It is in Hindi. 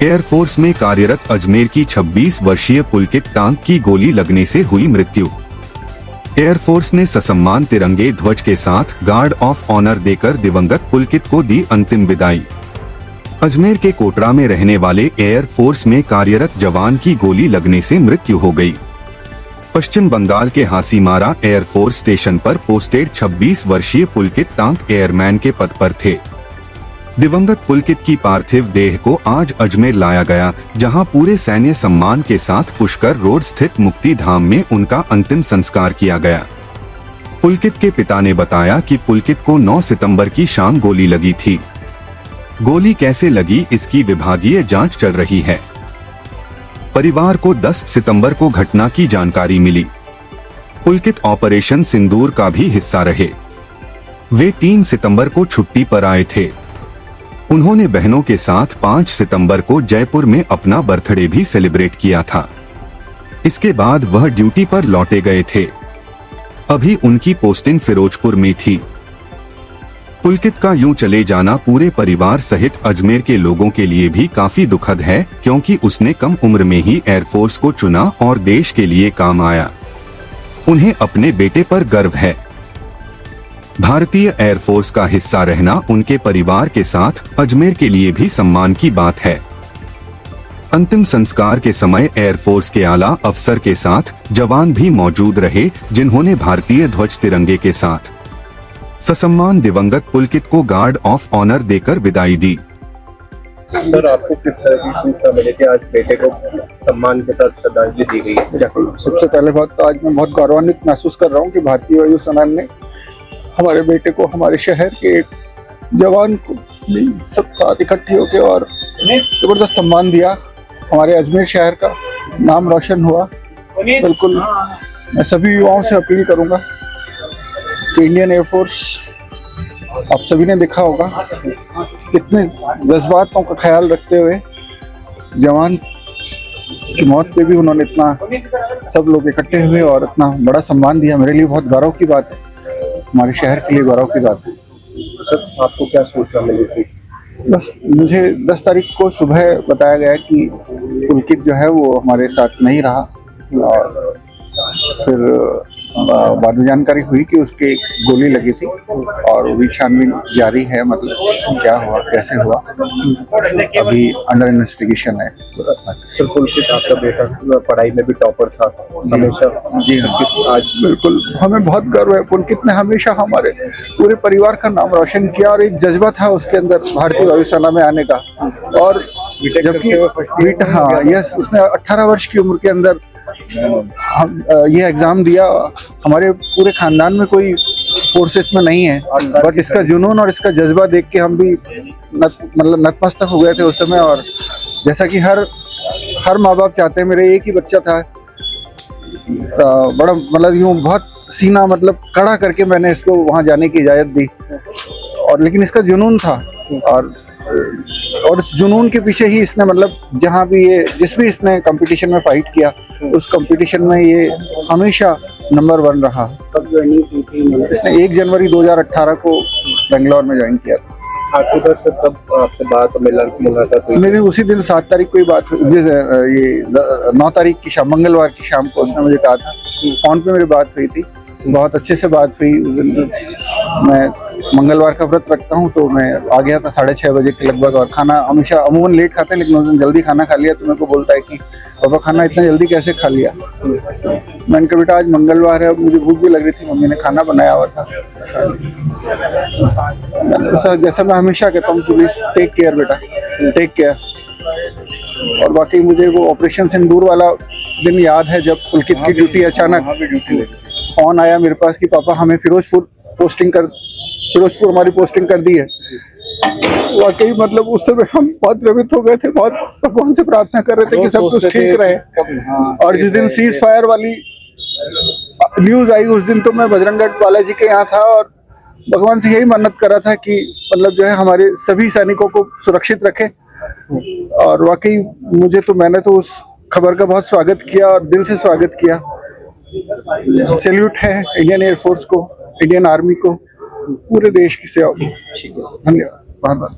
एयरफोर्स में कार्यरत अजमेर की 26 वर्षीय पुलकित टांक की गोली लगने से हुई मृत्यु। एयरफोर्स ने ससम्मान तिरंगे ध्वज के साथ गार्ड ऑफ ऑनर देकर दिवंगत पुलकित को दी अंतिम विदाई। अजमेर के कोटरा में रहने वाले एयरफोर्स में कार्यरत जवान की गोली लगने से मृत्यु हो गई। पश्चिम बंगाल के हासीमारा एयरफोर्स स्टेशन पर पोस्टेड 26 वर्षीय पुलकित टांक एयरमैन के पद पर थे। दिवंगत पुलकित की पार्थिव देह को आज अजमेर लाया गया, जहां पूरे सैन्य सम्मान के साथ पुष्कर रोड स्थित मुक्ति धाम में उनका अंतिम संस्कार किया गया। पुलकित के पिता ने बताया कि पुलकित को 9 सितंबर की शाम गोली लगी थी। गोली कैसे लगी, इसकी विभागीय जांच चल रही है। परिवार को 10 सितंबर को घटना की जानकारी मिली। पुलकित ऑपरेशन सिंदूर का भी हिस्सा रहे। वे 3 सितंबर को छुट्टी पर आए थे। उन्होंने बहनों के साथ 5 सितंबर को जयपुर में अपना बर्थडे भी सेलिब्रेट किया था। इसके बाद वह ड्यूटी पर लौटे गए थे। अभी उनकी पोस्टिंग फिरोजपुर में थी। पुलकित का यूं चले जाना पूरे परिवार सहित अजमेर के लोगों के लिए भी काफी दुखद है, क्योंकि उसने कम उम्र में ही एयरफोर्स को चुना और देश के लिए काम आया। उन्हें अपने बेटे पर गर्व है। भारतीय एयरफोर्स का हिस्सा रहना उनके परिवार के साथ अजमेर के लिए भी सम्मान की बात है। अंतिम संस्कार के समय एयरफोर्स के आला अफसर के साथ जवान भी मौजूद रहे, जिन्होंने भारतीय ध्वज तिरंगे के साथ ससम्मान दिवंगत पुलकित को गार्ड ऑफ ऑनर देकर विदाई दी। सर, आपको किस तरह की सूचना मिली कि आज बेटे को सम्मान के साथ श्रद्धांजलि दी गई है? सबसे पहले बात तो आज मैं बहुत गौरवान्वित महसूस कर रहा हूँ कि भारतीय वायुसेना ने हमारे बेटे को, हमारे शहर के एक जवान को सब साथ इकट्ठे होकर और जबरदस्त सम्मान दिया। हमारे अजमेर शहर का नाम रोशन हुआ। बिल्कुल मैं सभी युवाओं से अपील करूंगा कि इंडियन एयरफोर्स, आप सभी ने देखा होगा कितने जज्बातों का ख्याल रखते हुए जवान की मौत पे भी उन्होंने इतना सब लोग इकट्ठे हुए और इतना बड़ा सम्मान दिया। मेरे लिए बहुत गौरव की बात है, हमारे शहर के लिए गौरव की बात है। सर, आपको क्या सूचना मिली थी? बस मुझे 10 तारीख को सुबह बताया गया कि पुलकित जो है वो हमारे साथ नहीं रहा, और फिर बाद में जानकारी हुई कि उसके गोली लगी थी और अभी छानबीन जारी है, मतलब क्या हुआ, कैसे हुआ, अभी अंडर इन्वेस्टिगेशन है। सर, पुलकित आपका बेटा पढ़ाई में भी टॉपर था हमेशा। जी हाँ, आज बिल्कुल हमें बहुत गर्व है। पुलकित ने हमेशा हमारे पूरे परिवार का नाम रोशन किया और एक जज्बा था उसके अंदर भारतीय वायुसेना में आने का। और जबकि हाँ यस, उसने 18 वर्ष की उम्र के अंदर हम ये एग्जाम दिया। हमारे पूरे खानदान में कोई फोर्सेस में नहीं है, बट इसका जुनून और इसका जज्बा देख के हम भी मतलब नतमस्तक हो गए थे उस समय। और जैसा कि हर माँ बाप चाहते हैं, मेरे एक ही बच्चा था, बड़ा मतलब यूँ बहुत सीना मतलब कड़ा करके मैंने इसको वहाँ जाने की इजाज़त दी। और लेकिन इसका जुनून था, और जुनून के पीछे ही इसने मतलब जहाँ भी ये जिस भी इसने कंपटीशन में फाइट किया, उस कंपटीशन में ये हमेशा नंबर 1 रहा। कब ज्वाइनिंग की थी? इसने 1 जनवरी 2018 को बेंगलोर में ज्वाइन किया था। आपके घर से कब आपसे बात मुलाकात हुई? मेरी उसी दिन 7 तारीख को ही बात हुई। ये 9 तारीख की शाम, मंगलवार की शाम को उसने मुझे कहा था। फोन पे मेरी बात हुई थी, बहुत अच्छे से बात हुई। उस दिन मैं मंगलवार का व्रत रखता हूँ, तो मैं आ गया था 6:30 बजे के लगभग। और खाना हमेशा अमूमन लेट खाते हैं, लेकिन उस दिन जल्दी खाना खा लिया। तो मेरे को बोलता है कि पापा खाना इतना जल्दी कैसे खा लिया? मैंने कहा बेटा आज मंगलवार है, मुझे भूख भी लग रही थी, मम्मी ने खाना बनाया हुआ था। जैसा मैं हमेशा कहता हूँ, प्लीज टेक केयर बेटा, टेक केयर। और बाकी मुझे वो ऑपरेशन सिंदूर वाला दिन याद है, जब पुलकित की ड्यूटी अचानक फोन आया मेरे पास कि पापा हमें फिरोजपुर हमारी पोस्टिंग कर दी है। वाकई मतलब उस समय हम बहुत द्रवित हो गए थे, बहुत भगवान से प्रार्थना कर रहे थे कि सब कुछ ठीक रहे। और जिस दिन सीज फायर वाली न्यूज आई, उस दिन तो मैं बजरंगगढ़ बालाजी के यहाँ था और भगवान से यही मन्नत कर रहा था कि मतलब जो है हमारे सभी सैनिकों को सुरक्षित रखे। और वाकई मैंने तो उस खबर का बहुत स्वागत किया और दिल से स्वागत किया। सैल्यूट है इंडियन एयरफोर्स को, इंडियन आर्मी को, पूरे देश की सेवा। धन्यवाद बहुत बहुत।